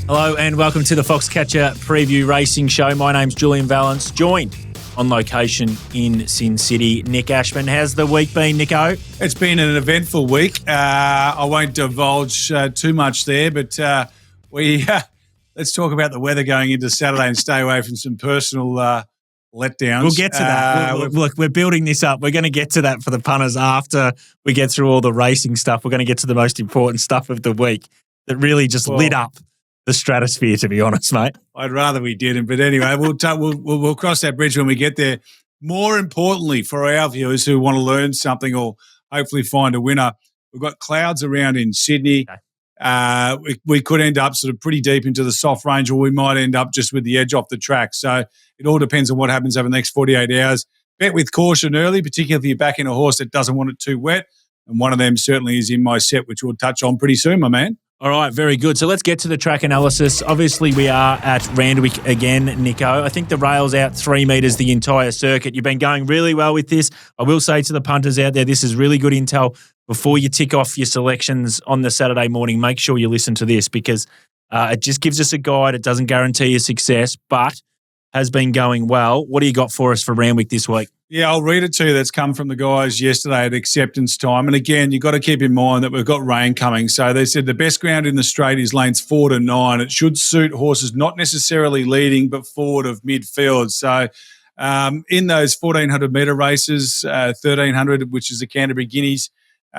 Hello and welcome to the Foxcatcher Preview Racing Show. My name's Julian Valance, joined on location in Sin City, Nick Ashman. How's the week been, Nico? It's been an eventful week. I won't divulge too much there, but let's talk about the weather going into Saturday and stay away from some personal letdowns. We'll get to that. Look, we're building this up. We're going to get to that for the punters after we get through all the racing stuff. We're going to get to the most important stuff of the week that really just lit up the stratosphere, to be honest, mate. I'd rather we didn't, but anyway, we'll cross that bridge when we get there. More importantly, for our viewers who want to learn something or hopefully find a winner, we've got clouds around in Sydney. Okay. We could end up sort of pretty deep into the soft range, or we might end up just with the edge off the track. So it all depends on what happens over the next 48 hours. Bet with caution early, particularly if you're backing a horse that doesn't want it too wet. And one of them certainly is in my set, which we'll touch on pretty soon, my man. All right, very good. So let's get to the track analysis. Obviously, we are at Randwick again, Nico. I think the rail's out 3 metres the entire circuit. You've been going really well with this. I will say to the punters out there, this is really good intel. Before you tick off your selections on the Saturday morning, make sure you listen to this because it just gives us a guide. It doesn't guarantee your success, but has been going well. What do you got for us for Randwick this week? Yeah, I'll read it to you. That's come from the guys yesterday at acceptance time. And again, you've got to keep in mind that we've got rain coming. So they said the best ground in the straight is lanes 4 to 9. It should suit horses not necessarily leading, but forward of midfield. So in those 1,400 metre races, 1,300, which is the Canterbury Guineas,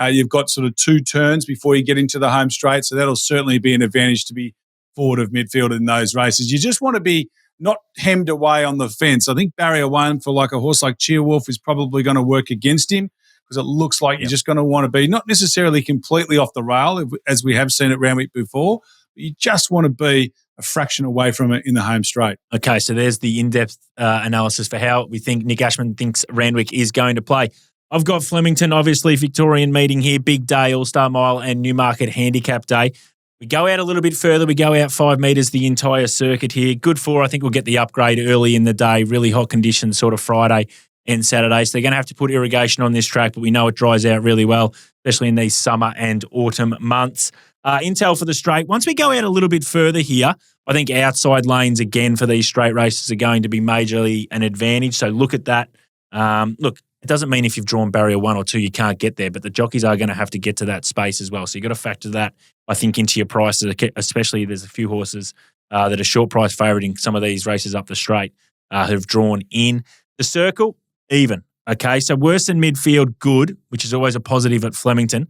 you've got sort of 2 turns before you get into the home straight. So that'll certainly be an advantage to be forward of midfield in those races. You just want to be not hemmed away on the fence. I think barrier 1 for like a horse like Cheerwolf is probably going to work against him because it looks like you're just going to want to be not necessarily completely off the rail as we have seen at Randwick before, but you just want to be a fraction away from it in the home straight. Okay, so there's the in-depth analysis for how we think Nick Ashman thinks Randwick is going to play. I've got Flemington, obviously Victorian meeting here, big day, All-Star Mile and Newmarket Handicap Day. We go out a little bit further. We go out 5 metres the entire circuit here. Good for, I think we'll get the upgrade early in the day. Really hot conditions sort of Friday and Saturday. So they're going to have to put irrigation on this track, but we know it dries out really well, especially in these summer and autumn months. Intel for the straight. Once we go out a little bit further here, I think outside lanes again for these straight races are going to be majorly an advantage. So look at that. Look, it doesn't mean if you've drawn barrier 1 or 2 you can't get there, but the jockeys are going to have to get to that space as well. So you've got to factor that, I think, into your prices, especially there's a few horses that are short price favourite in some of these races up the straight who've drawn in. The circle, even. Okay, so worse than midfield, good, which is always a positive at Flemington.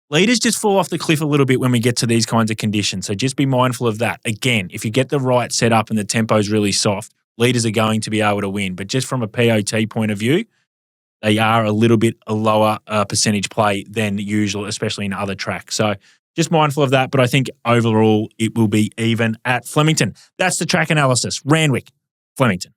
Leaders just fall off the cliff a little bit when we get to these kinds of conditions, so just be mindful of that. Again, if you get the right setup and the tempo's really soft, leaders are going to be able to win. But just from a POT point of view, they are a little bit a lower percentage play than usual, especially in other tracks. So just mindful of that, but I think overall it will be even at Flemington. That's the track analysis. Randwick, Flemington.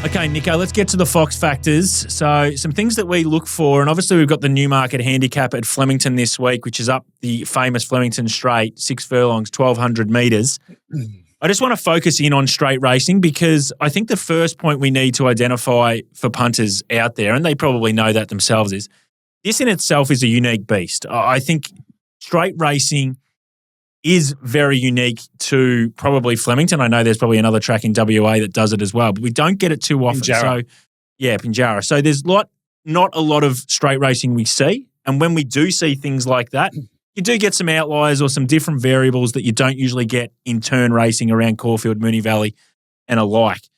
Okay, Nico, let's get to the Fox factors. So some things that we look for, and obviously we've got the Newmarket Handicap at Flemington this week, which is up the famous Flemington Straight, 6 furlongs, 1,200 metres. I just want to focus in on straight racing because I think the first point we need to identify for punters out there, and they probably know that themselves, is this in itself is a unique beast. I think straight racing is very unique to probably Flemington. I know there's probably another track in WA that does it as well, but we don't get it too often. Pinjarra. Pinjarra. So there's not a lot of straight racing we see, and when we do see things like that, you do get some outliers or some different variables that you don't usually get in turn racing around Caulfield, Moonee Valley and alike.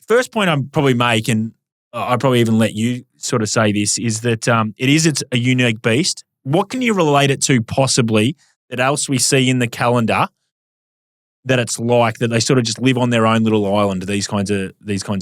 First point I'd probably make, and I'd probably even let you sort of say this, is that it's a unique beast. What can you relate it to possibly that else we see in the calendar that it's like, that they sort of just live on their own little island, these kinds of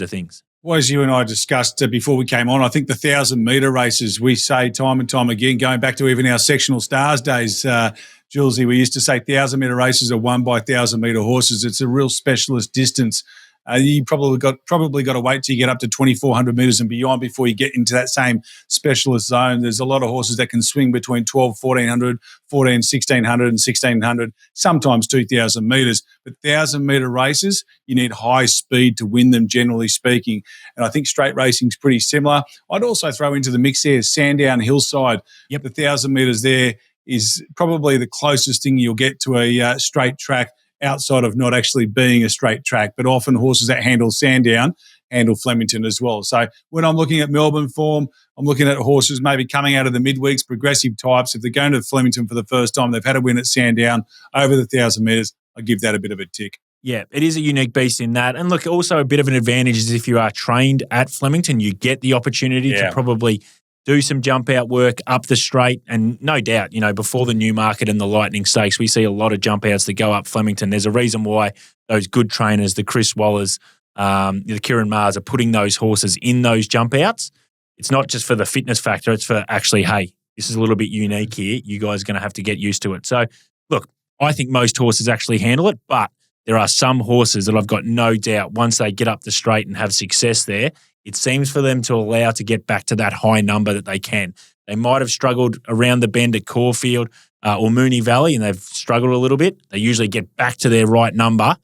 things? Well, as you and I discussed before we came on, I think the 1,000-metre races, we say time and time again, going back to even our sectional stars days, Julesy, we used to say 1,000-metre races are won by 1,000-metre horses. It's a real specialist distance. You probably got to wait till you get up to 2,400 metres and beyond before you get into that same specialist zone. There's a lot of horses that can swing between 12, 1,400, 14, 1,600 and 1,600, sometimes 2,000 metres. But 1,000-metre races, you need high speed to win them, generally speaking. And I think straight racing's pretty similar. I'd also throw into the mix there Sandown Hillside. Yep. The 1,000 metres there is probably the closest thing you'll get to a straight track outside of not actually being a straight track. But often horses that handle Sandown handle Flemington as well. So when I'm looking at Melbourne form, I'm looking at horses maybe coming out of the midweeks, progressive types. If they're going to Flemington for the first time, they've had a win at Sandown over the 1,000 metres, I give that a bit of a tick. Yeah, it is a unique beast in that. And look, also a bit of an advantage is if you are trained at Flemington, you get the opportunity to probably do some jump out work up the straight. And no doubt, before the Newmarket and the Lightning Stakes, we see a lot of jump outs that go up Flemington. There's a reason why those good trainers, the Chris Wallers, the Kieran Mars, are putting those horses in those jump outs. It's not just for the fitness factor. It's for actually, hey, this is a little bit unique here. You guys are going to have to get used to it. So, look, I think most horses actually handle it, but there are some horses that I've got no doubt once they get up the straight and have success there, it seems for them to allow to get back to that high number that they can. They might have struggled around the bend at Caulfield or Moonee Valley and they've struggled a little bit. They usually get back to their right number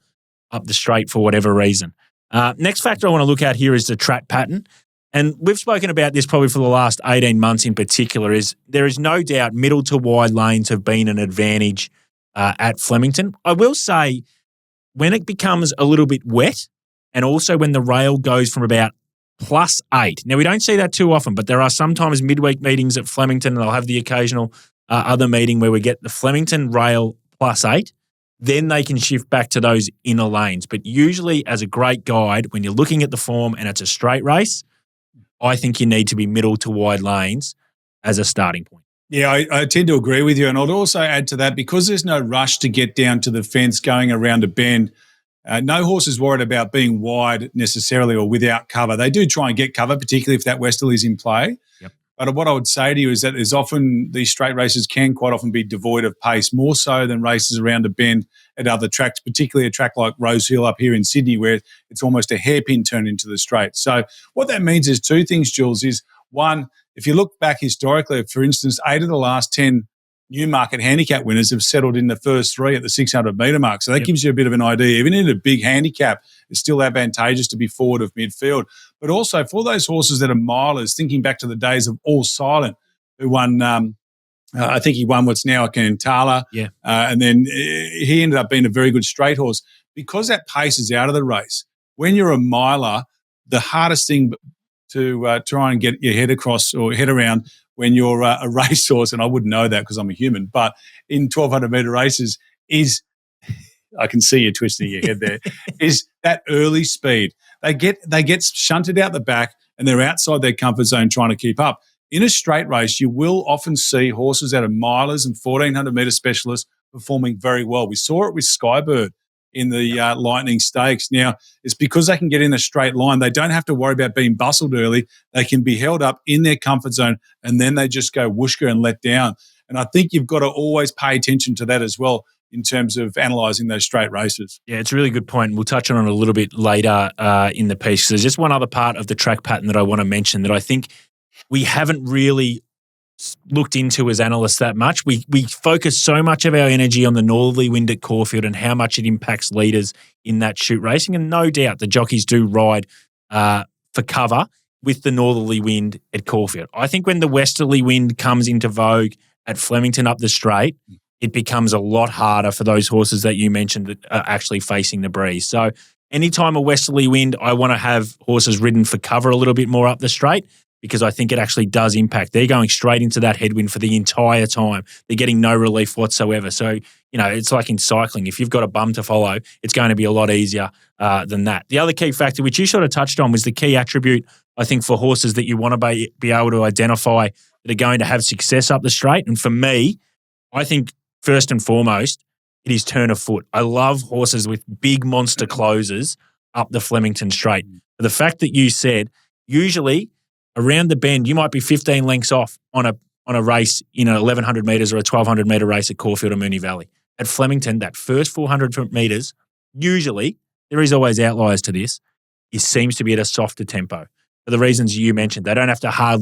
up the straight for whatever reason. Next factor I want to look at here is the track pattern. And we've spoken about this probably for the last 18 months in particular, is there is no doubt middle to wide lanes have been an advantage at Flemington. I will say when it becomes a little bit wet and also when the rail goes from about +8. Now, we don't see that too often, but there are sometimes midweek meetings at Flemington and I'll have the occasional other meeting where we get the Flemington rail +8. Then they can shift back to those inner lanes. But usually as a great guide, when you're looking at the form and it's a straight race, I think you need to be middle to wide lanes as a starting point. Yeah, I tend to agree with you. And I'd also add to that, because there's no rush to get down to the fence going around a bend, no horse is worried about being wide necessarily or without cover. They do try and get cover, particularly if that Westerly is in play. Yep. But what I would say to you is that there's often these straight races can quite often be devoid of pace, more so than races around a bend at other tracks, particularly a track like Rosehill up here in Sydney, where it's almost a hairpin turn into the straight. So what that means is two things, Jules, is one, if you look back historically, for instance, 8 of the last 10 Newmarket Handicap winners have settled in the first 3 at the 600-metre mark. So that gives you a bit of an idea. Even in a big handicap, it's still advantageous to be forward of midfield. But also for those horses that are milers, thinking back to the days of All Silent, who won, I think he won what's now a Cantala. Yeah. And then he ended up being a very good straight horse. Because that pace is out of the race, when you're a miler, the hardest thing to try and get your head across or head around when you're a racehorse, and I wouldn't know that because I'm a human, but in 1,200-metre races is, I can see you twisting your head there, is that early speed. They get shunted out the back and they're outside their comfort zone trying to keep up. In a straight race, you will often see horses that are milers and 1,400-metre specialists performing very well. We saw it with Skybird in the Lightning Stakes. Now, it's because they can get in a straight line. They don't have to worry about being bustled early. They can be held up in their comfort zone, and then they just go whooshka and let down. And I think you've got to always pay attention to that as well in terms of analysing those straight races. Yeah, it's a really good point. We'll touch on it a little bit later in the piece. So there's just one other part of the track pattern that I want to mention that I think we haven't really looked into as analysts that much. We focus so much of our energy on the northerly wind at Caulfield and how much it impacts leaders in that shoot racing. And no doubt the jockeys do ride for cover with the northerly wind at Caulfield. I think when the westerly wind comes into vogue at Flemington up the straight, it becomes a lot harder for those horses that you mentioned that are actually facing the breeze. So anytime a westerly wind, I want to have horses ridden for cover a little bit more up the straight, because I think it actually does impact. They're going straight into that headwind for the entire time. They're getting no relief whatsoever. So, it's like in cycling. If you've got a bum to follow, it's going to be a lot easier than that. The other key factor, which you sort of touched on, was the key attribute, I think, for horses that you want to be able to identify that are going to have success up the straight. And for me, I think first and foremost, it is turn of foot. I love horses with big monster closes up the Flemington straight. The fact that you said, usually around the bend, you might be 15 lengths off on a race in a 1,100 metres or a 1,200 metre race at Caulfield or Moonee Valley. At Flemington, that first 400 metres, usually, there is always outliers to this, it seems to be at a softer tempo. For the reasons you mentioned, they don't have to hard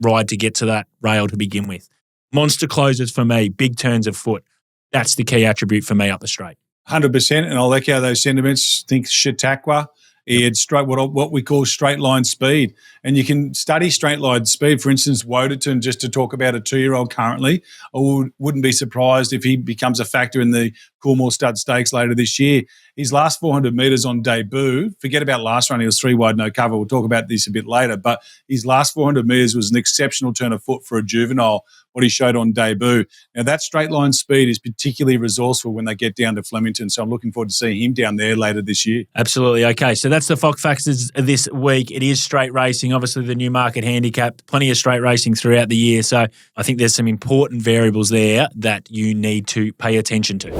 ride to get to that rail to begin with. Monster closes for me, big turns of foot. That's the key attribute for me up the straight. 100%, and I'll echo those sentiments. Think Chautauqua He had what we call straight line speed. And you can study straight line speed. For instance, Woderton, just to talk about a 2-year-old currently, I wouldn't be surprised if he becomes a factor in the Coolmore Stud Stakes later this year. His last 400 metres on debut, forget about last run, he was 3 wide, no cover. We'll talk about this a bit later. But his last 400 metres was an exceptional turn of foot for a juvenile, what he showed on debut. Now, that straight line speed is particularly resourceful when they get down to Flemington. So I'm looking forward to seeing him down there later this year. Absolutely. Okay, so that's the Fox Factors this week. It is straight racing, obviously the Newmarket Handicap, plenty of straight racing throughout the year. So I think there's some important variables there that you need to pay attention to.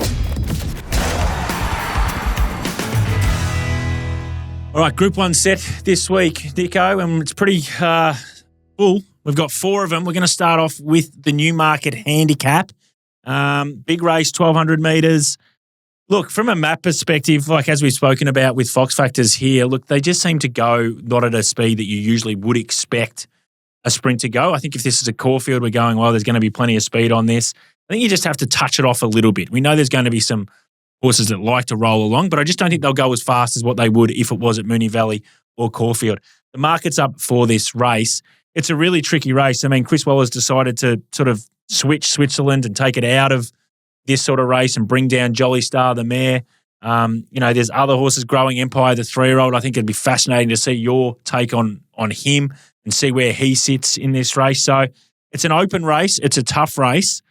All right, Group 1 set this week, Nico, and it's pretty full. We've got 4 of them. We're going to start off with the Newmarket Handicap. Big race, 1,200 metres. Look, from a map perspective, like as we've spoken about with Fox Factors here, look, they just seem to go not at a speed that you usually would expect a sprint to go. I think if this is a Caulfield, we're going, well, there's going to be plenty of speed on this. I think you just have to touch it off a little bit. We know there's going to be some horses that like to roll along, but I just don't think they'll go as fast as what they would if it was at Moonee Valley or Caulfield. The market's up for this race. It's a really tricky race. I mean, Chris Waller's decided to sort of switch Switzerland and take it out of this sort of race and bring down Jolly Star, the mare. There's other horses, Growing Empire, the 3-year-old. I think it'd be fascinating to see your take on him and see where he sits in this race. So it's an open race. It's a tough race.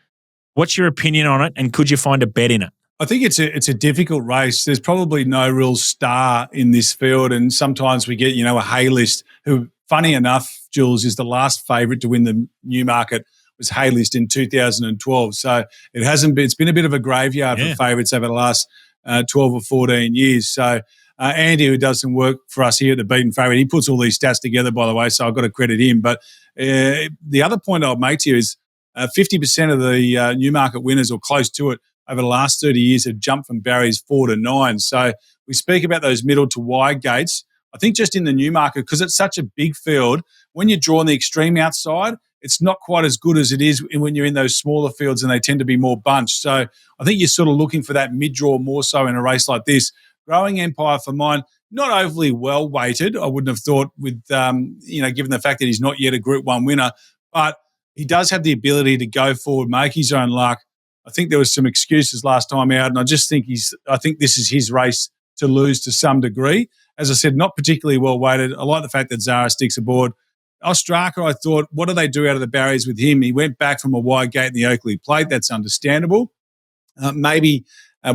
What's your opinion on it, and could you find a bet in it? I think it's a difficult race. There's probably no real star in this field, and sometimes we get, a Haylist, who, funny enough, Jules, is the last favourite to win the Newmarket, was Haylist in 2012. So it's been a bit of a graveyard for favourites over the last 12 or 14 years. So Andy, who does some work for us here at the Beaten Favourite, he puts all these stats together, by the way, so I've got to credit him. But the other point I'll make to you is 50% of the Newmarket winners, or close to it, over the last 30 years have jumped from barriers 4 to 9. So we speak about those middle to wide gates. I think just in the Newmarket, because it's such a big field, when you draw on the extreme outside, it's not quite as good as it is when you're in those smaller fields, and they tend to be more bunched. So I think you're sort of looking for that mid-draw more so in a race like this. Growing Empire, for mine, not overly well weighted, I wouldn't have thought, with given the fact that he's not yet a Group 1 winner. But he does have the ability to go forward, make his own luck. I think there was some excuses last time out, and I just think I think this is his race to lose to some degree. As I said, not particularly well weighted. I like the fact that Zara sticks aboard. Ostraka, I thought, what do they do out of the barriers with him? He went back from a wide gate in the Oakley Plate. That's understandable. Maybe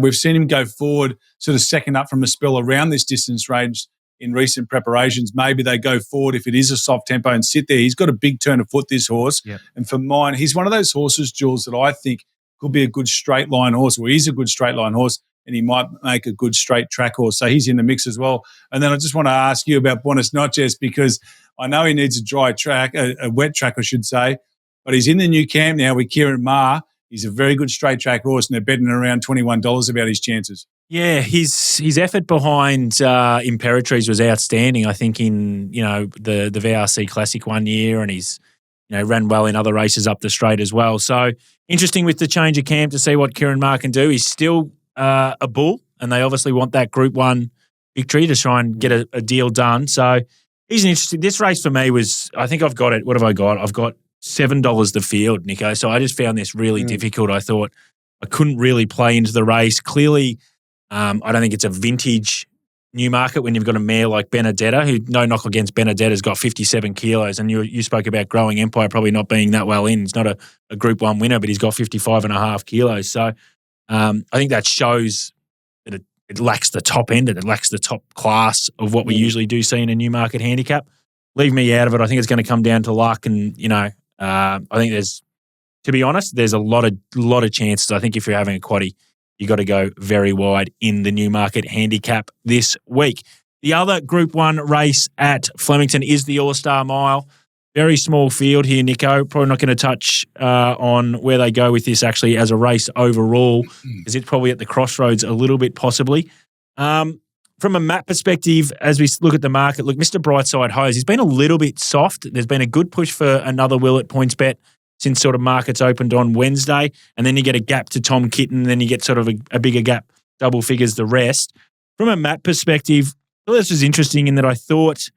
we've seen him go forward, sort of second up from a spell around this distance range in recent preparations. Maybe they go forward if it is a soft tempo and sit there. He's got a big turn of foot, this horse. Yep. And for mine, he's one of those horses, Jules, that I think could be a good straight line horse. Well, he's a good straight line horse, and he might make a good straight track horse. So he's in the mix as well. And then I just want to ask you about Buenos Noches, because I know he needs a dry track, a wet track, I should say, but he's in the new camp now with Kieran Maher. He's a very good straight track horse, and they're betting around $21 about his chances. Yeah, his effort behind Imperatrice was outstanding. I think in the VRC Classic one year, and he's ran well in other races up the straight as well. So interesting with the change of camp to see what Kieran Maher can do. He's still a bull, and they obviously want that Group 1 victory to try and get a deal done. So he's an interesting. This race for me was, I think I've got it. What have I got? I've got $7 the field, Nico. So I just found this really difficult. I thought I couldn't really play into the race. Clearly, I don't think it's a vintage Newmarket when you've got a mare like Benedetta, who, no knock against Benedetta, has got 57 kilos. And you spoke about Growing Empire probably not being that well in. He's not a Group 1 winner, but he's got 55.5 kilos. So I think that shows that it lacks the top end, and it lacks the top class of what we usually do see in a Newmarket handicap. Leave me out of it. I think it's going to come down to luck, and I think to be honest, there's a lot of chances. I think if you're having a quaddie, you got to go very wide in the Newmarket handicap this week. The other Group 1 race at Flemington is the All-Star Mile. Very small field here, Nico. Probably not going to touch on where they go with this actually as a race overall, because it's probably at the crossroads a little bit possibly. From a map perspective, as we look at the market, look, Mr. Brightside Hose, he's been a little bit soft. There's been a good push for another will at PointsBet since sort of markets opened on Wednesday, and then you get a gap to Tom Kitten, and then you get sort of a bigger gap, double figures the rest. From a map perspective, Well, this was interesting in that I thought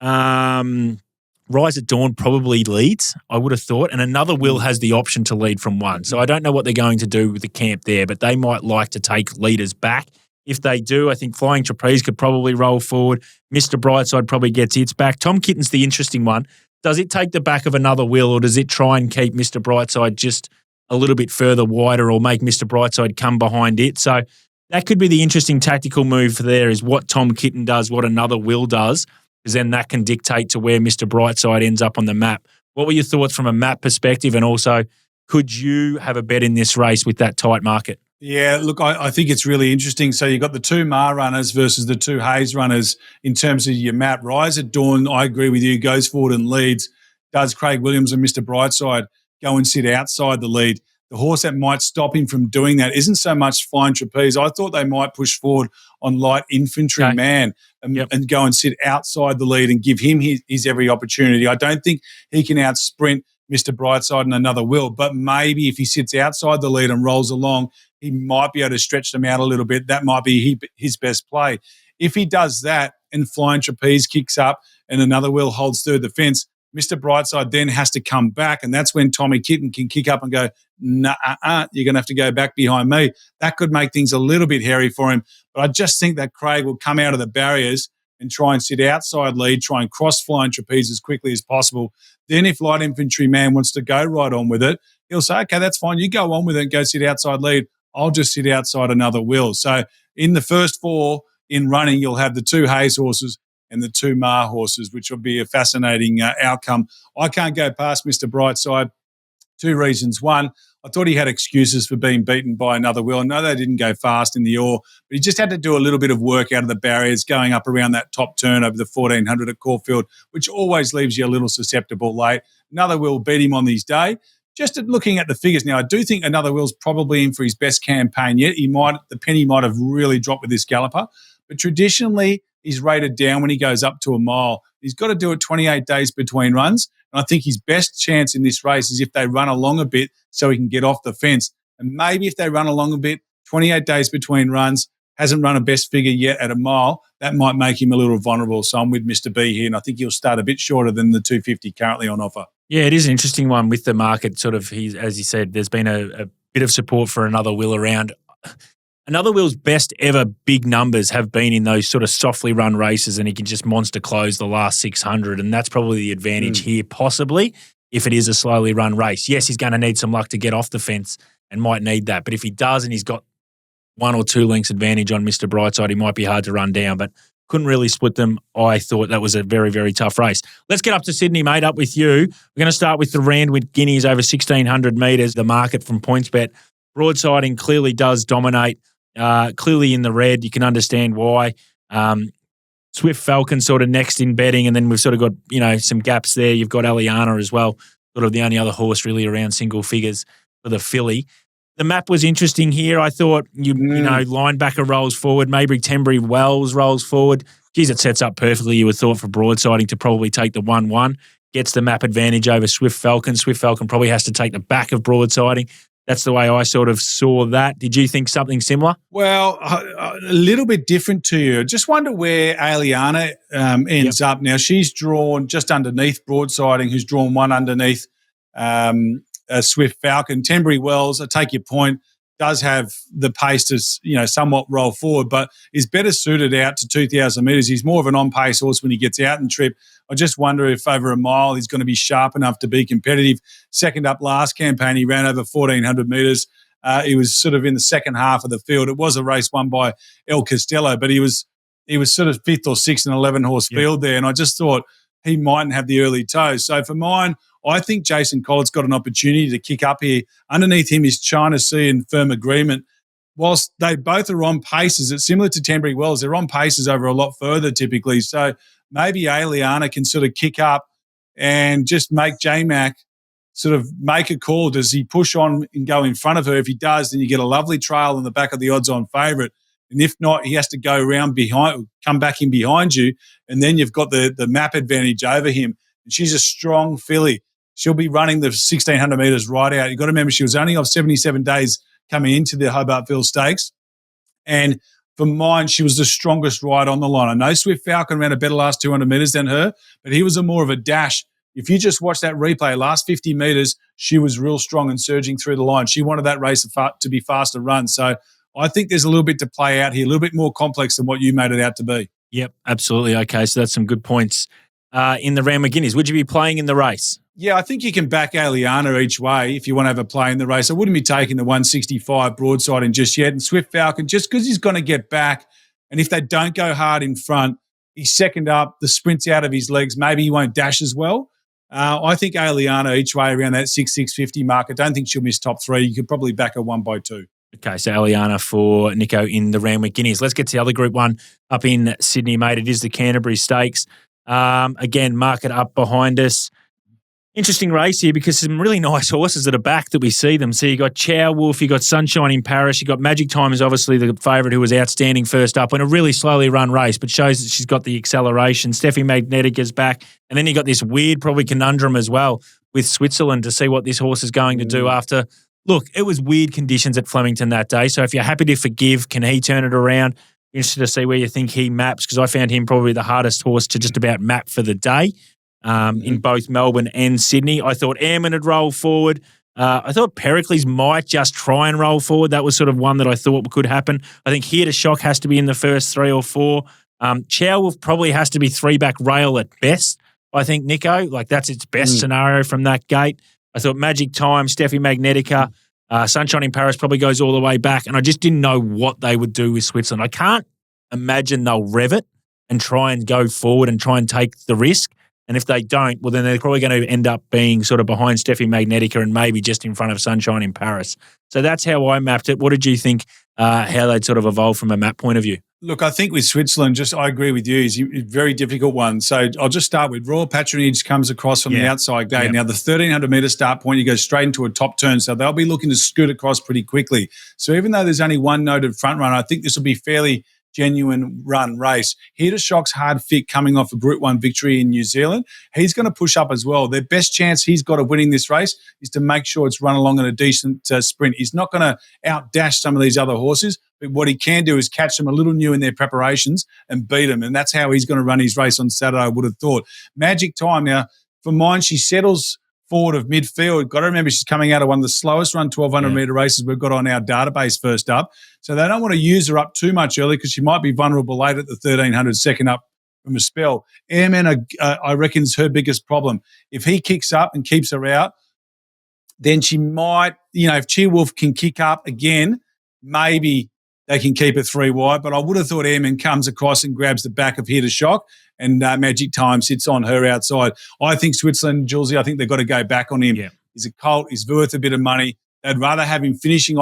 Rise at Dawn probably leads, I would have thought, and Another Will has the option to lead from one. So I don't know what they're going to do with the camp there, but they might like to take leaders back. If they do, I think Flying Trapeze could probably roll forward. Mr. Brightside probably gets its back. Tom Kitten's the interesting one. Does it take the back of Another Will, or does it try and keep Mr. Brightside just a little bit further wider, or make Mr. Brightside come behind it? So that could be the interesting tactical move there, is what Tom Kitten does, what Another Will does, because then that can dictate to where Mr. Brightside ends up on the map. What were your thoughts from a map perspective? And also, could you have a bet in this race with that tight market? Yeah, look, I think it's really interesting. So you've got the two Ma runners versus the two Hayes runners in terms of your map. Rise at Dawn, I agree with you, goes forward and leads. Does Craig Williams and Mr. Brightside go and sit outside the lead? The horse that might stop him from doing that isn't so much Flying Trapeze. I thought they might push forward on Light Infantry Man and go and sit outside the lead and give him his every opportunity. I don't think he can out-sprint Mr. Brightside and Another Will, but maybe if he sits outside the lead and rolls along, he might be able to stretch them out a little bit. That might be his best play. If he does that and Flying Trapeze kicks up and Another Will holds third the fence, Mr. Brightside then has to come back, and that's when Tommy Kitten can kick up and go, nah, you're going to have to go back behind me. That could make things a little bit hairy for him. But I just think that Craig will come out of the barriers and try and sit outside lead, try and cross Flying Trapeze as quickly as possible. Then if Light Infantry Man wants to go right on with it, he'll say, okay, that's fine. You go on with it and go sit outside lead. I'll just sit outside Another Will. So in the first four in running, you'll have the two Hayes horses and the two Ma horses, which will be a fascinating outcome. I can't go past Mr. Brightside. Two reasons. One, I thought he had excuses for being beaten by Another Will. No, they didn't go fast in the Ore, but he just had to do a little bit of work out of the barriers going up around that top turn over the 1400 at Caulfield, which always leaves you a little susceptible late. Another Will beat him on his day. Just looking at the figures now, I do think Another Will's probably in for his best campaign yet. The penny might have really dropped with this galloper, but traditionally he's rated down when he goes up to a mile. He's got to do it 28 days between runs. And I think his best chance in this race is if they run along a bit so he can get off the fence. And maybe if they run along a bit, 28 days between runs, hasn't run a best figure yet at a mile, that might make him a little vulnerable. So I'm with Mr. B here, and I think he'll start a bit shorter than the 250 currently on offer. Yeah, it is an interesting one with the market. Sort of, as you said, there's been a bit of support for Another Will around. Another Will's best ever big numbers have been in those sort of softly run races, and he can just monster close the last 600, and that's probably the advantage here, possibly, if it is a slowly run race. Yes, he's going to need some luck to get off the fence and might need that, but if he does and he's got 1 or 2 lengths advantage on Mr. Brightside, he might be hard to run down, but couldn't really split them. I thought that was a very, very tough race. Let's get up to Sydney, mate, up with you. We're going to start with the Randwick Guineas over 1,600 metres, the market from PointsBet. Broadsiding clearly does dominate. Clearly in the red, you can understand why. Swift Falcon sort of next in betting, and then we've sort of got, some gaps there. You've got Aliana as well, sort of the only other horse really around single figures for the filly. The map was interesting here. I thought, linebacker rolls forward, maybe Tenbury Wells rolls forward. Geez, it sets up perfectly, you would thought, for Broadsiding to probably take the 1-1. Gets the map advantage over Swift Falcon. Swift Falcon probably has to take the back of Broadsiding. That's the way I sort of saw that. Did you think something similar? Well, a little bit different to you. Just wonder where Aliana ends up. Now, she's drawn just underneath Broadsiding, who's drawn one underneath Swift Falcon. Tenbury Wells, I take your point, does have the pace to, somewhat roll forward, but is better suited out to 2,000 metres. He's more of an on-pace horse when he gets out and trip. I just wonder if over a mile he's going to be sharp enough to be competitive. Second up last campaign, he ran over 1,400 metres. He was sort of in the second half of the field. It was a race won by El Costello, but he was sort of fifth or sixth in an 11-horse field there, and I just thought he mightn't have the early toes. So for mine, I think Jason Collett's got an opportunity to kick up here. Underneath him is China Sea and Firm Agreement. Whilst they both are on paces, it's similar to Tenbury Wells. They're on paces over a lot further typically. So maybe Aliana can sort of kick up and just make J-Mac sort of make a call. Does he push on and go in front of her? If he does, then you get a lovely trail on the back of the odds-on favourite. And if not, he has to go around behind, come back in behind you, and then you've got the map advantage over him. And she's a strong filly. She'll be running the 1,600 metres right out. You've got to remember she was only off 77 days coming into the Hobartville Stakes. And for mine, she was the strongest ride on the line. I know Swift Falcon ran a better last 200 metres than her, but he was more of a dash. If you just watch that replay, last 50 metres, she was real strong and surging through the line. She wanted that race to be faster run. So I think there's a little bit to play out here, a little bit more complex than what you made it out to be. Yep, absolutely. Okay, so that's some good points in the Randwick Guineas. Would you be playing in the race? Yeah, I think you can back Aliana each way if you want to have a play in the race. I wouldn't be taking the 165 broadside in just yet. And Swift Falcon, just because he's going to get back, and if they don't go hard in front, he's second up, the sprint's out of his legs, maybe he won't dash as well. I think Aliana each way around that 650 mark. I don't think she'll miss top three. You could probably back her 1 by 2. Okay, so Aliana for Nico in the Randwick Guineas. Let's get to the other Group 1 up in Sydney, mate. It is the Canterbury Stakes. Again, market up behind us. Interesting race here because some really nice horses that are back that we see them. So you got Chow Wolf, you got Sunshine in Paris, you got Magic Time is obviously the favourite who was outstanding first up in a really slowly run race, but shows that she's got the acceleration. Steffi Magnetica's back. And then you got this weird probably conundrum as well with Switzerland to see what this horse is going to do after. Look, it was weird conditions at Flemington that day. So if you're happy to forgive, can he turn it around? Interested to see where you think he maps because I found him probably the hardest horse to just about map for the day. In both Melbourne and Sydney. I thought Airman would roll forward. I thought Pericles might just try and roll forward. That was sort of one that I thought could happen. I think Here to Shock has to be in the first 3 or 4. Chow Wolf probably has to be 3-back rail at best, I think, Nico. Like, that's its best scenario from that gate. I thought Magic Time, Steffi Magnetica, Sunshine in Paris probably goes all the way back, and I just didn't know what they would do with Switzerland. I can't imagine they'll rev it and try and go forward and try and take the risk. And if they don't, well, then they're probably going to end up being sort of behind Steffi Magnetica and maybe just in front of Sunshine in Paris. So that's how I mapped it. What did you think how they'd sort of evolve from a map point of view? Look, I think with Switzerland, I agree with you. It's a very difficult one. So I'll just start with Royal Patronage comes across from the outside gate. Now, the 1,300-metre start point, you go straight into a top turn. So they'll be looking to scoot across pretty quickly. So even though there's only one noted front runner, I think this will be fairly genuine run race. Here to Shock's hard fit coming off a Group 1 victory in New Zealand. He's going to push up as well. The best chance he's got of winning this race is to make sure it's run along in a decent sprint. He's not going to outdash some of these other horses, but what he can do is catch them a little new in their preparations and beat them, and that's how he's going to run his race on Saturday, I would have thought. Magic Time, now, for mine, she settles forward of midfield. Got to remember she's coming out of one of the slowest run 1,200-metre races we've got on our database first up. So they don't want to use her up too much early because she might be vulnerable late at the 1,300 second up from a spell. Airman, I reckon, is her biggest problem. If he kicks up and keeps her out, then she might, if Cheer Wolf can kick up again, maybe they can keep it 3 wide. But I would have thought Airman comes across and grabs the back of Here to Shock, and Magic Time sits on her outside. I think Switzerland, Julesy, I think they've got to go back on him. Yeah. He's a colt. He's worth a bit of money. They'd rather have him closing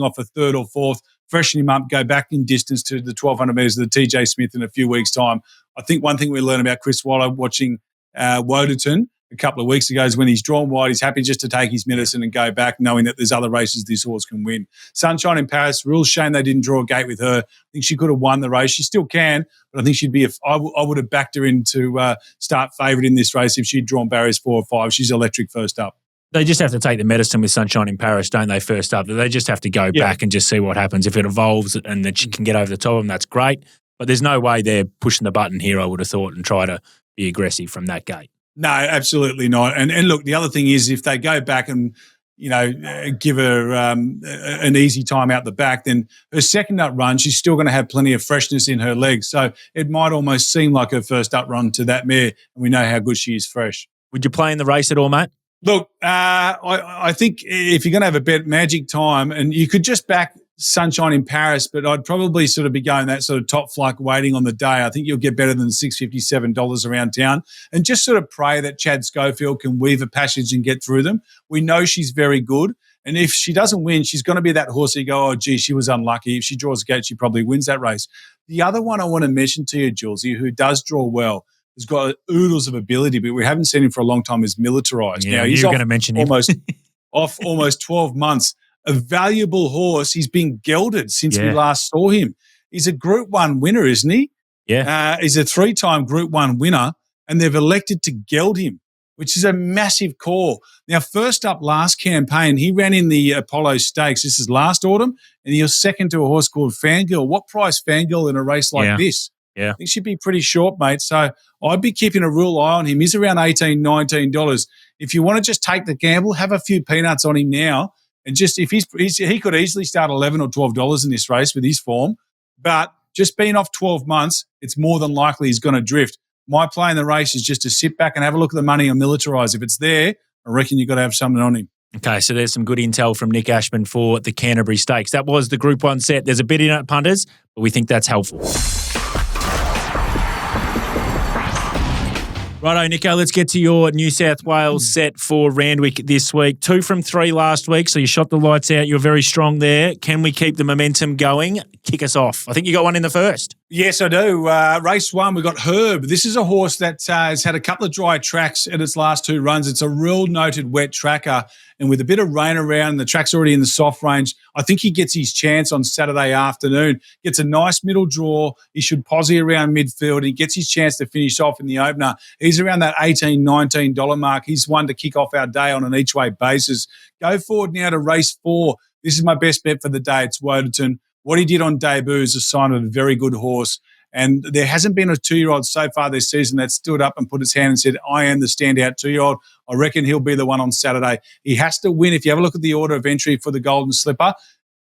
off a 3rd or 4th, freshen him up, go back in distance to the 1,200 metres of the TJ Smith in a few weeks' time. I think one thing we learned about Chris Waller watching Woderton a couple of weeks ago is when he's drawn wide, he's happy just to take his medicine and go back, knowing that there's other races this horse can win. Sunshine in Paris, real shame they didn't draw a gate with her. I think she could have won the race. She still can, but I think she'd be I would have backed her in to start favourite in this race if she'd drawn barriers 4 or 5. She's electric first up. They just have to take the medicine with Sunshine in Paris, don't they, first up? They just have to go back and just see what happens. If it evolves and that she can get over the top of them, that's great. But there's no way they're pushing the button here, I would have thought, and try to be aggressive from that gate. No, absolutely not. And look, the other thing is if they go back and, give her an easy time out the back, then her second up run, she's still going to have plenty of freshness in her legs. So it might almost seem like her first up run to that mare, and we know how good she is fresh. Would you play in the race at all, mate? Look, I think if you're going to have a bet, Magic Time, and you could just back Sunshine in Paris, but I'd probably sort of be going that sort of top flight waiting on the day. I think you'll get better than $657 around town, and just sort of pray that Chad Schofield can weave a passage and get through them. We know she's very good, and if she doesn't win, she's going to be that horse you go, oh, gee, she was unlucky. If she draws a gate, she probably wins that race. The other one I want to mention to you, Julesy, who does draw well, has got oodles of ability, but we haven't seen him for a long time, is Militarized. Yeah, now, he's you're going to mention him. off almost 12 months. A valuable horse. He's been gelded since we last saw him. He's a Group 1 winner, isn't he? Yeah. He's a 3-time Group 1 winner, and they've elected to geld him. which is a massive call. Now, first up last campaign, he ran in the Apollo Stakes. This is last autumn, and he was second to a horse called Fangirl. What price Fangirl in a race like this? Yeah. I think she'd be pretty short, mate. So I'd be keeping a real eye on him. He's around $18, $19. If you want to just take the gamble, have a few peanuts on him now. And just if he could easily start $11 or $12 in this race with his form. But just being off 12 months, it's more than likely he's going to drift. My play in the race is just to sit back and have a look at the money on Militarise. If it's there, I reckon you've got to have something on him. Okay, so there's some good intel from Nick Ashman for the Canterbury Stakes. That was the Group 1 set. There's a bit in it, punters, but we think that's helpful. Righto, Nico, let's get to your New South Wales set for Randwick this week. 2 from 3 last week, so you shot the lights out. You were very strong there. Can we keep the momentum going? Kick us off. I think you got one in the first. Yes, I do. Race 1, we got Herb. This is a horse that has had a couple of dry tracks in its last 2 runs. It's a real noted wet tracker, and with a bit of rain around, the track's already in the soft range. I think he gets his chance on Saturday afternoon. Gets a nice middle draw. He should posse around midfield. He gets his chance to finish off in the opener. He's around that $18, $19 mark. He's one to kick off our day on an each-way basis. Go forward now to race 4. This is my best bet for the day. It's Wodenton. What he did on debut is a sign of a very good horse. And there hasn't been a 2-year-old so far this season that stood up and put his hand and said, I am the standout 2-year-old. I reckon he'll be the one on Saturday. He has to win. If you have a look at the order of entry for the Golden Slipper,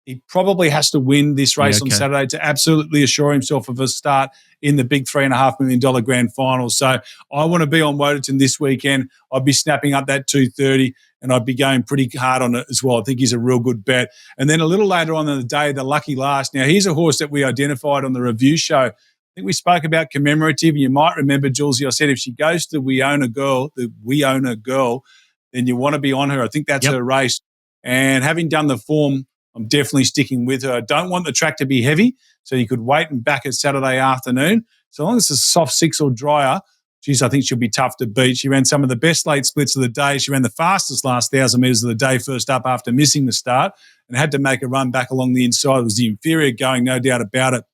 he probably has to win this race on Saturday to absolutely assure himself of a start in the big $3.5 million grand final. So I want to be on Wodenton this weekend. I'd be snapping up that 230 and I'd be going pretty hard on it as well. I think he's a real good bet. And then a little later on in the day, the Lucky Last. Now, here's a horse that we identified on the review show. I think we spoke about commemorative. You might remember, Julesy, I said if she goes to We Own a Girl, then you want to be on her. I think that's her race. And having done the form, I'm definitely sticking with her. I don't want the track to be heavy, so you could wait and back it Saturday afternoon. So long as it's a soft 6 or drier, geez, I think she'll be tough to beat. She ran some of the best late splits of the day. She ran the fastest last 1,000 metres of the day first up after missing the start and had to make a run back along the inside. It was the inferior going, no doubt about it.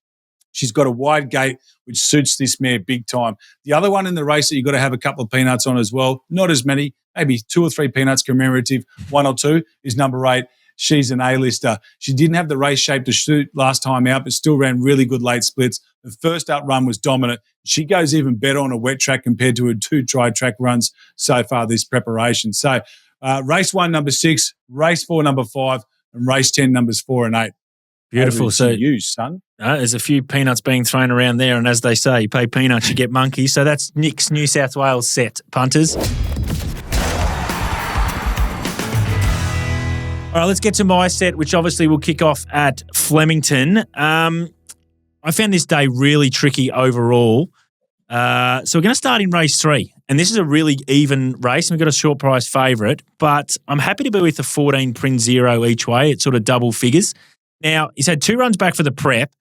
She's got a wide gate, which suits this mare big time. The other one in the race that you've got to have a couple of peanuts on as well, not as many, maybe 2 or 3 peanuts commemorative, 1 or 2, is number 8. She's an A-lister. She didn't have the race shape to shoot last time out, but still ran really good late splits. The first up run was dominant. She goes even better on a wet track compared to her 2 dry track runs so far this preparation. So race 1, number 6, race 4, number 5, and race 10, numbers 4 and 8. Beautiful. So you, son. There's a few peanuts being thrown around there, and as they say, you pay peanuts, you get monkeys. So that's Nick's New South Wales set, punters. All right, let's get to my set, which obviously will kick off at Flemington. I found this day really tricky overall. So we're going to start in race 3. And this is a really even race. And we've got a short price favourite. But I'm happy to be with the 14 Prince Zero each way. It's sort of double figures. Now, he's had 2 runs back for the prep.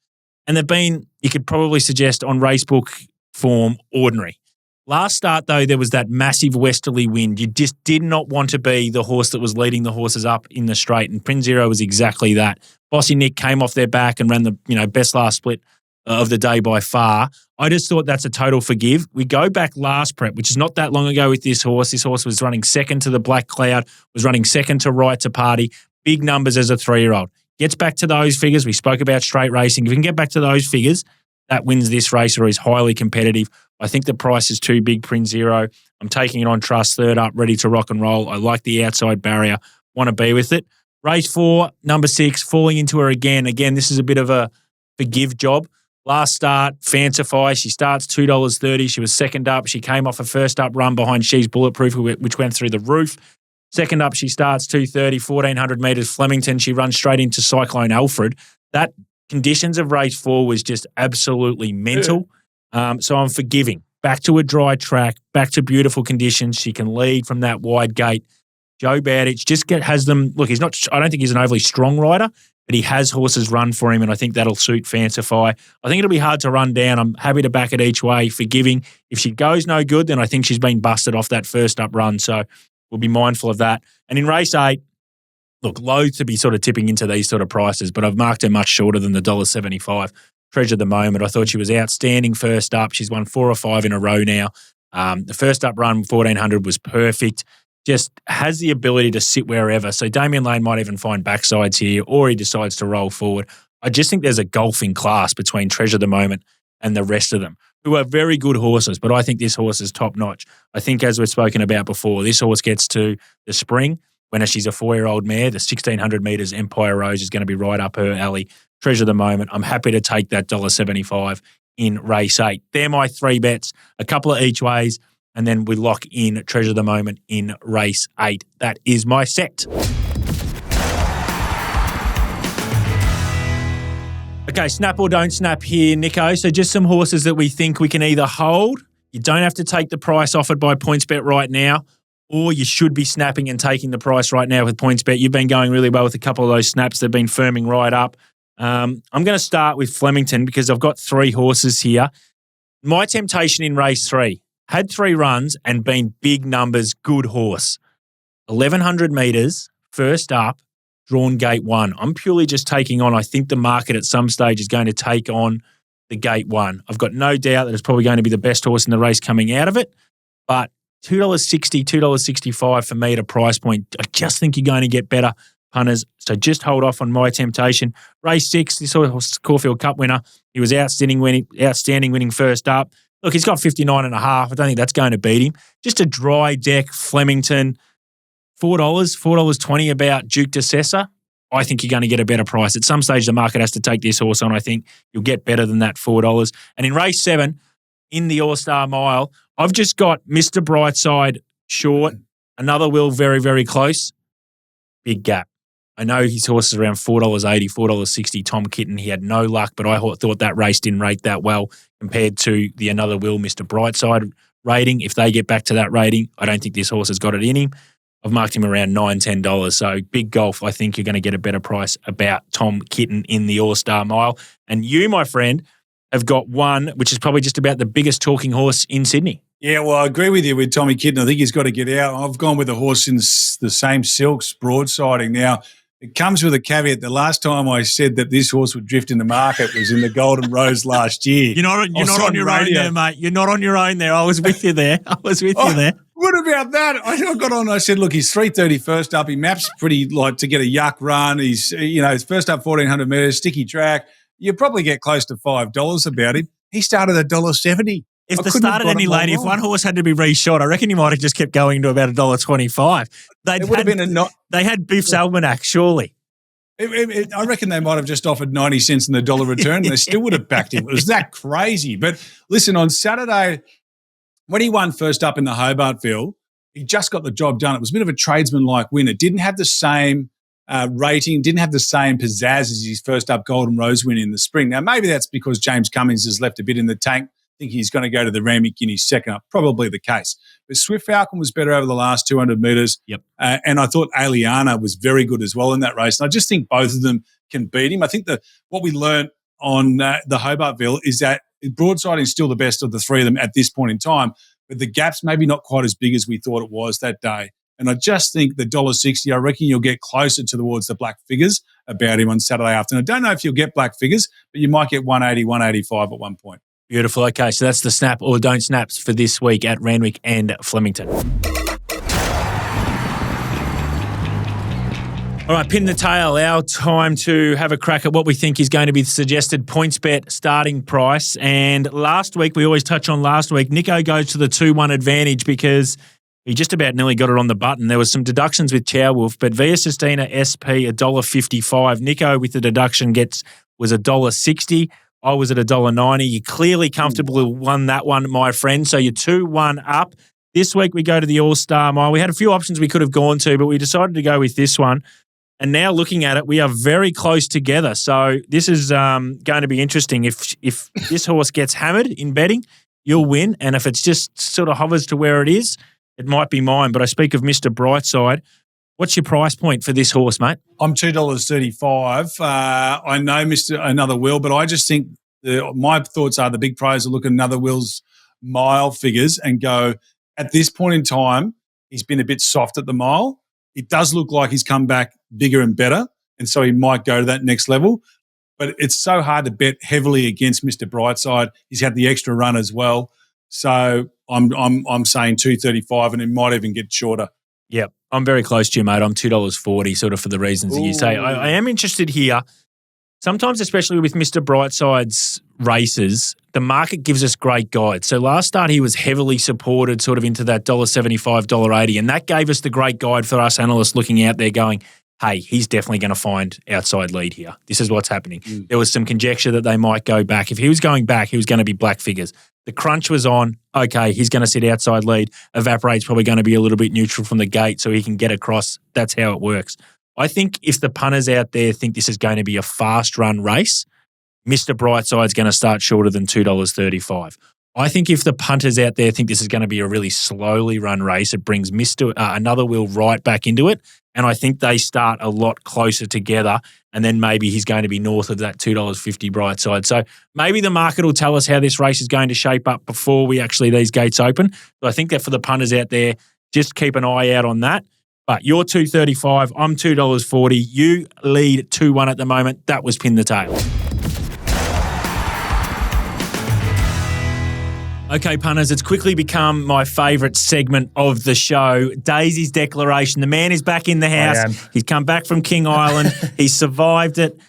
And they've been, you could probably suggest, on racebook form, ordinary. Last start, though, there was that massive westerly wind. You just did not want to be the horse that was leading the horses up in the straight, and Prince Zero was exactly that. Bossy Nick came off their back and ran the best last split of the day by far. I just thought that's a total forgive. We go back last prep, which is not that long ago with this horse. This horse was running second to the Black Cloud, was running second to Right to Party. Big numbers as a 3-year-old. Gets back to those figures. We spoke about straight racing. If we can get back to those figures, that wins this race or is highly competitive. I think the price is too big, Prince Zero. I'm taking it on trust, 3rd up, ready to rock and roll. I like the outside barrier, want to be with it. Race 4, number 6, falling into her again. Again, this is a bit of a forgive job. Last start, Fancify. She starts $2.30. She was 2nd up. She came off a 1st up run behind She's Bulletproof, which went through the roof. 2nd up, she starts 2:30, 1,400 metres Flemington. She runs straight into Cyclone Alfred. That conditions of race 4 was just absolutely mental. So I'm forgiving. Back to a dry track, back to beautiful conditions. She can lead from that wide gate. Joe Bowditch just has them. Look, I don't think he's an overly strong rider, but he has horses run for him, and I think that'll suit Fancify. I think it'll be hard to run down. I'm happy to back it each way, forgiving. If she goes no good, then I think she's been busted off that 1st up run. So we'll be mindful of that. And in race 8, look, loath to be sort of tipping into these sort of prices, but I've marked her much shorter than the $1.75. Treasure the moment. I thought she was outstanding 1st up. She's won 4 or 5 in a row now. The first up run, 1400, was perfect. Just has the ability to sit wherever. So Damian Lane might even find backsides here, or he decides to roll forward. I just think there's a golfing class between Treasure the Moment and the rest of them, who are very good horses, but I think this horse is top notch. I think, as we've spoken about before, this horse gets to the spring when she's a 4-year-old mare. The 1600 metres Empire Rose is going to be right up her alley. Treasure the Moment. I'm happy to take that $1.75 in race 8. They're my 3 bets, a couple of each ways, and then we lock in Treasure the Moment in race 8. That is my set. Okay, snap or don't snap here, Nico. So just some horses that we think we can either hold. You don't have to take the price offered by PointsBet right now, or you should be snapping and taking the price right now with PointsBet. You've been going really well with a couple of those snaps. They've been firming right up. I'm going to start with Flemington because I've got 3 horses here. My temptation in race 3, had 3 runs and been big numbers, good horse. 1,100 metres, first up, drawn gate 1. I'm purely just taking on, I think the market at some stage is going to take on the gate 1. I've got no doubt that it's probably going to be the best horse in the race coming out of it, but $2.60, $2.65 for me at a price point. I just think you're going to get better punters, so just hold off on my temptation. Race 6, this horse, Caulfield Cup winner. He was outstanding winning first up. Look, he's got 59.5. I don't think that's going to beat him. Just a dry deck Flemington. $4, $4.20 about Duke de Sessa. I think you're going to get a better price. At some stage, the market has to take this horse on. I think you'll get better than that $4. And in race 7, in the All-Star Mile, I've just got Mr. Brightside short, another Will very, very close. Big gap. I know his horse is around $4.80, $4.60. Tom Kitten, he had no luck, but I thought that race didn't rate that well compared to the another Will, Mr. Brightside rating. If they get back to that rating, I don't think this horse has got it in him. I've marked him around $9, $10. So big golf, I think you're going to get a better price about Tom Kitten in the All-Star Mile. And you, my friend, have got one, which is probably just about the biggest talking horse in Sydney. Yeah, well, I agree with you with Tommy Kitten. I think he's got to get out. I've gone with a horse in the same silks, broadsiding. Now, it comes with a caveat. The last time I said that this horse would drift in the market was in the Golden Rose last year. You're not on your own there, mate. You're not on your own there. I was with you there. What about that? I got on. I said, look, he's 3:30 first up. He maps pretty like to get a yuck run. He's his first up 1,400 metres, sticky track. You probably get close to $5 about him. He started at $1.70. If they started any later, if one horse had to be reshot, I reckon he might have just kept going to about $1.25. They had Biff's Almanac, surely. I reckon they might have just offered 90 cents in the dollar return and they still would have backed him. It was that crazy. But listen, on Saturday, when he won first up in the Hobartville, he just got the job done. It was a bit of a tradesman-like win. It didn't have the same rating, didn't have the same pizzazz as his first up Golden Rose win in the spring. Now, maybe that's because James Cummings has left a bit in the tank. I think he's going to go to the Randwick Guineas second up, probably the case. But Swift Falcon was better over the last 200 metres. Yep. And I thought Aliana was very good as well in that race. And I just think both of them can beat him. I think that what we learned on the Hobartville is that broadside is still the best of the 3 of them at this point in time, but the gap's maybe not quite as big as we thought it was that day. And I just think the $1.60, I reckon you'll get closer towards the black figures about him on Saturday afternoon. I don't know if you'll get black figures, but you might get 180, 185 at one point. Beautiful. Okay, so that's the snap or don't snaps for this week at Randwick and Flemington. All right, pin the tail. Our time to have a crack at what we think is going to be the suggested PointsBet starting price. And last week, we always touch on last week, Nico goes to the 2-1 advantage because he just about nearly got it on the button. There was some deductions with Chow Wolf, but Via Sistina SP $1.55. Nico with the deduction was $1.60. I was at $1.90. You're clearly comfortable won that one, my friend. So you're 2-1 up. This week we go to the All-Star Mile. We had a few options we could have gone to, but we decided to go with this one. And now looking at it, we are very close together. So this is going to be interesting. If this horse gets hammered in betting, you'll win. And if it's just sort of hovers to where it is, it might be mine. But I speak of Mr. Brightside. What's your price point for this horse, mate? I'm $2.35. I know another Will, but I just think my thoughts are the big pros will look at another Will's mile figures and go, at this point in time, he's been a bit soft at the mile. It does look like he's come back bigger and better, and so he might go to that next level. But it's so hard to bet heavily against Mr. Brightside. He's had the extra run as well. So I'm saying 235, and it might even get shorter. Yep. I'm very close to you, mate. I'm $2.40 sort of for the reasons that you say. I am interested here. Sometimes, especially with Mr. Brightside's races, the market gives us great guides. So last start, he was heavily supported sort of into that $1.75, $1.80, and that gave us the great guide for us analysts looking out there going, hey, he's definitely going to find outside lead here. This is what's happening. There was some conjecture that they might go back. If he was going back, he was going to be black figures. The crunch was on. Okay, he's going to sit outside lead. Evaporate's probably going to be a little bit neutral from the gate so he can get across. That's how it works. I think if the punters out there think this is going to be a fast run race, Mr. Brightside's going to start shorter than $2.35. I think if the punters out there think this is going to be a really slowly run race, it brings Another Wheel right back into it. And I think they start a lot closer together, and then maybe he's going to be north of that $2.50 Brightside. So maybe the market will tell us how this race is going to shape up before these gates open. So I think that for the punters out there, just keep an eye out on that. But you're $2.35, I'm $2.40. You lead 2-1 at the moment. That was Pin the Tail. Okay, punters, it's quickly become my favourite segment of the show, Daisy's Declaration. The man is back in the house. He's come back from King Island. He's survived it.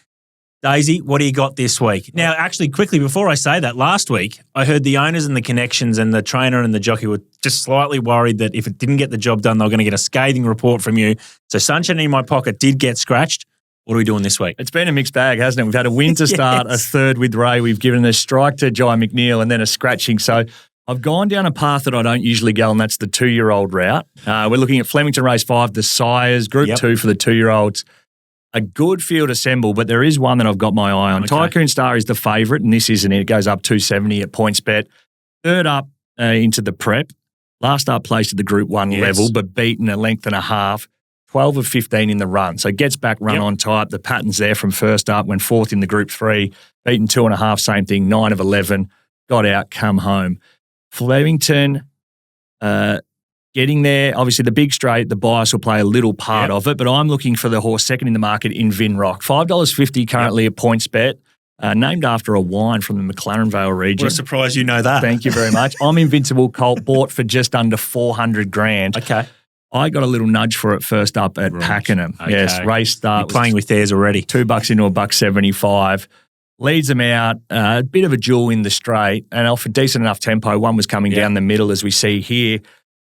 Daisy, what do you got this week? Now, actually, quickly, before I say that, last week, I heard the owners and the connections and the trainer and the jockey were just slightly worried that if it didn't get the job done, they were going to get a scathing report from you. So Sunshine in My Pocket did get scratched. What are we doing this week? It's been a mixed bag, hasn't it? We've had a win to start, a third with Ray. We've given a strike to Jai McNeil and then a scratching. So I've gone down a path that I don't usually go, and that's the 2-year-old route. We're looking at Flemington Race 5, the Sires, Group 2 for the 2-year-olds. A good field assemble, but there is one that I've got my eye on. Okay. Tycoon Star is the favourite, and this isn't it. It goes up 270 at PointsBet. Third up into the prep. Last up placed at the Group 1 level, but beaten a length and a half. 12 of 15 in the run. So gets back run on type. The pattern's there from first up, went fourth in the Group 3, beaten 2.5, same thing, 9 of 11, got out, come home. Flemington, getting there. Obviously, the big straight, the bias will play a little part of it, but I'm looking for the horse second in the market in Vinrock. $5.50 currently at PointsBet, named after a wine from the McLaren Vale region. What a surprise you know that. Thank you very much. I'm Invincible Colt, bought for just under $400,000. Okay. I got a little nudge for it first up at Pakenham. Okay. Yes, race start. You're playing with theirs already. $2 into $1.75. Leads them out, a bit of a jewel in the straight, and off a decent enough tempo. One was coming down the middle, as we see here.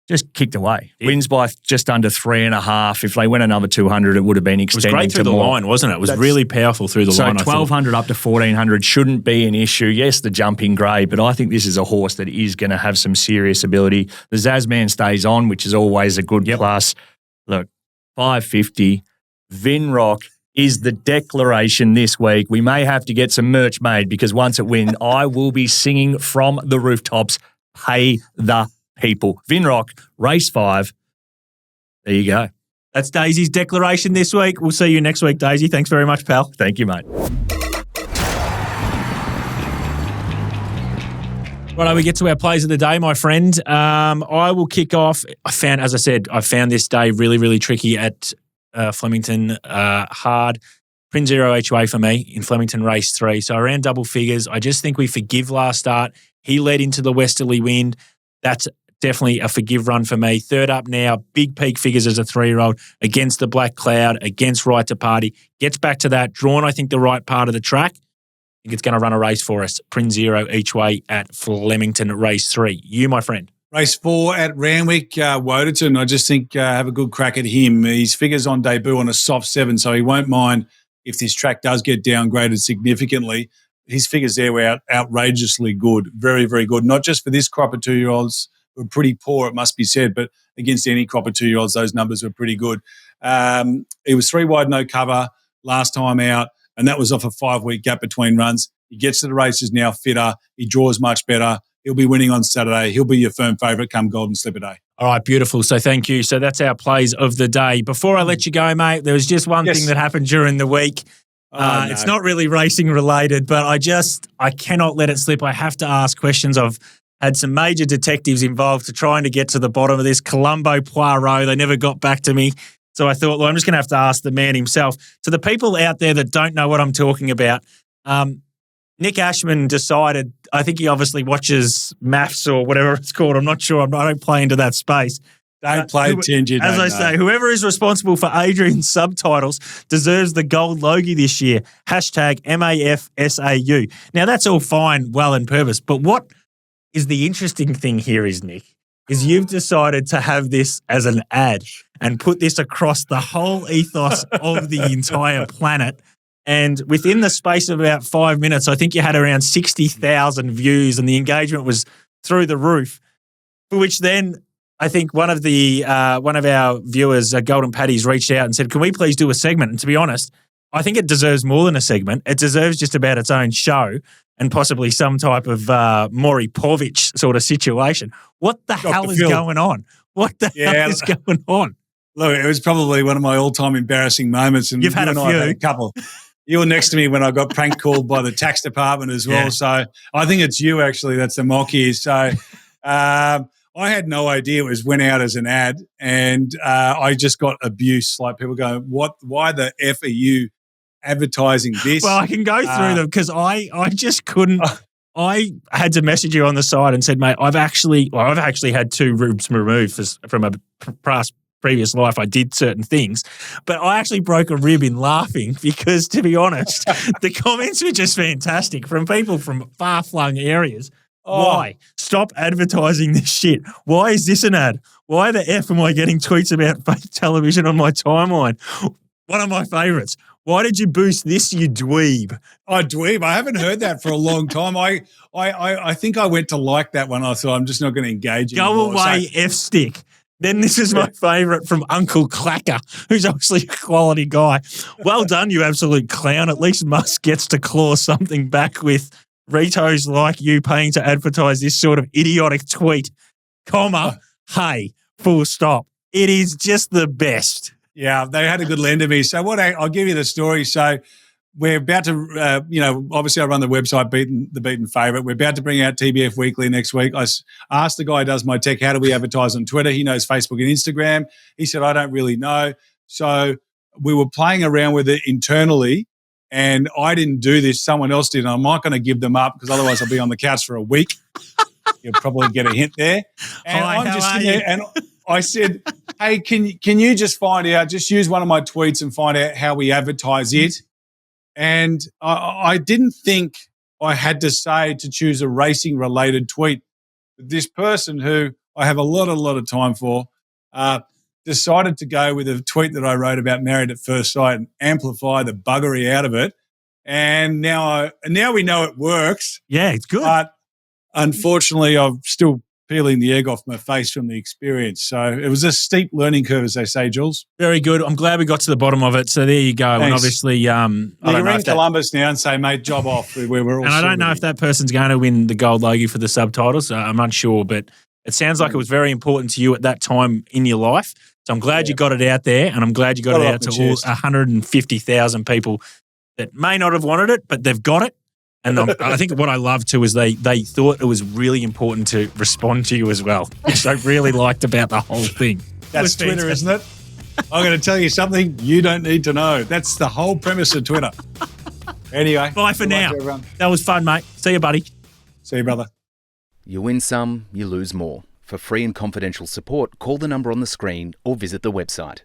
Just kicked away. Wins by just under 3.5. If they went another 200, it would have been extended. It was great through the line, wasn't it? It was really powerful through the line. So 1,200 up to 1,400 shouldn't be an issue. Yes, the jumping grade, but I think this is a horse that is going to have some serious ability. The Zazman stays on, which is always a good plus. Look, $5.50. Vinrock is the declaration this week. We may have to get some merch made because once it wins, I will be singing from the rooftops, pay the people. Vinrock, race 5. There you go. That's Daisy's declaration this week. We'll see you next week, Daisy. Thanks very much, pal. Thank you, mate. Right, we get to our plays of the day, my friend. I will kick off. I found this day really, really tricky at Flemington. Hard. Print 0 each way for me in Flemington race 3. So around double figures. I just think we forgive last start. He led into the westerly wind. That's definitely a forgive run for me. Third up now, big peak figures as a 3-year-old against the Black Cloud, against Right to Party. Gets back to that. Drawn, I think, the right part of the track. I think it's going to run a race for us. Print 0 each way at Flemington race 3. You, my friend. Race 4 at Randwick, Woderton. I just think have a good crack at him. His figures on debut on a soft 7, so he won't mind if this track does get downgraded significantly. His figures there were outrageously good, very, very good. Not just for this crop of 2-year-olds, were pretty poor, it must be said, but against any crop of 2-year-olds, those numbers were pretty good. He was 3 wide, no cover last time out, and that was off a 5-week gap between runs. He gets to the races now fitter. He draws much better. He'll be winning on Saturday. He'll be your firm favourite come Golden Slipper Day. All right, beautiful. So thank you. So that's our plays of the day. Before I let you go, mate, there was just one thing that happened during the week. No. It's not really racing related, but I cannot let it slip. I have to ask questions. I've had some major detectives involved to trying to get to the bottom of this. Columbo, Poirot, they never got back to me. So I thought, well, I'm just going to have to ask the man himself. To the people out there that don't know what I'm talking about, Nick Ashman decided, I think he obviously watches maths or whatever it's called. I'm not sure. I don't play into that space. Don't play Tingy. As I say, whoever is responsible for Adrian's subtitles deserves the gold logie this year. Hashtag MAFSAU. Now, that's all fine, well and purpose. But what is the interesting thing here is, Nick, is you've decided to have this as an ad and put this across the whole ethos of the entire planet. And within the space of about 5 minutes, I think you had around 60,000 views and the engagement was through the roof, for which then I think one of our viewers, Golden Paddy's, reached out and said, can we please do a segment? And to be honest, I think it deserves more than a segment. It deserves just about its own show and possibly some type of Maury Povich sort of situation. What the hell is going on? What the hell is going on? Look, it was probably one of my all-time embarrassing moments. And you've had a few. Had a couple. You were next to me when I got prank called by the tax department as well. Yeah. So I think it's you, actually, that's the mock here. So I had no idea it went out as an ad, and I just got abuse. Like people going, why the F are you advertising this? Well, I can go through them because I just couldn't. I had to message you on the side and said, mate, I've actually had 2 ribs removed from a previous life. I did certain things, but I actually broke a rib in laughing because, to be honest, the comments were just fantastic from people from far-flung areas. Why? Stop advertising this shit. Why is this an ad? Why the F am I getting tweets about fake television on my timeline? One of my favourites. Why did you boost this, you dweeb? Oh, dweeb. I haven't heard that for a long time. I think I went to like that one. I thought I'm just not going to engage anymore. Go away, F-stick. Then this is my favourite from Uncle Clacker, who's obviously a quality guy. Well done, you absolute clown. At least Musk gets to claw something back with Ritos like you paying to advertise this sort of idiotic tweet, comma, hey, full stop. It is just the best. Yeah, they had a good lend to me. So I'll give you the story. So we're about to, obviously I run the website, The Beaten Favourite. We're about to bring out TBF Weekly next week. I asked the guy who does my tech, how do we advertise on Twitter? He knows Facebook and Instagram. He said, I don't really know. So we were playing around with it internally. And I didn't do this. Someone else did. And I'm not going to give them up because otherwise I'll be on the couch for a week. You'll probably get a hint there. And Hi, I'm just in there. And I said, hey, can you just find out, just use one of my tweets and find out how we advertise it? And I didn't think I had to say to choose a racing-related tweet. This person who I have a lot of time for decided to go with a tweet that I wrote about Married at First Sight and amplify the buggery out of it. And now we know it works. Yeah, it's good. But unfortunately, I'm still peeling the egg off my face from the experience. So it was a steep learning curve, as they say, Jules. Very good. I'm glad we got to the bottom of it. So there you go. Thanks. And obviously, you're in Columbus now and say, mate, job off. We're all. And I don't know if that person's going to win the gold logie for the subtitles. I'm unsure, but it sounds like it was very important to you at that time in your life. So I'm glad you got it out there, and I'm glad you got it out to all 150,000 people that may not have wanted it, but they've got it. And I think what I love too is they thought it was really important to respond to you as well, which I really liked about the whole thing. That's Twitter, isn't it? I'm going to tell you something you don't need to know. That's the whole premise of Twitter. Anyway. Bye for now. That was fun, mate. See you, buddy. See you, brother. You win some, you lose more. For free and confidential support, call the number on the screen or visit the website.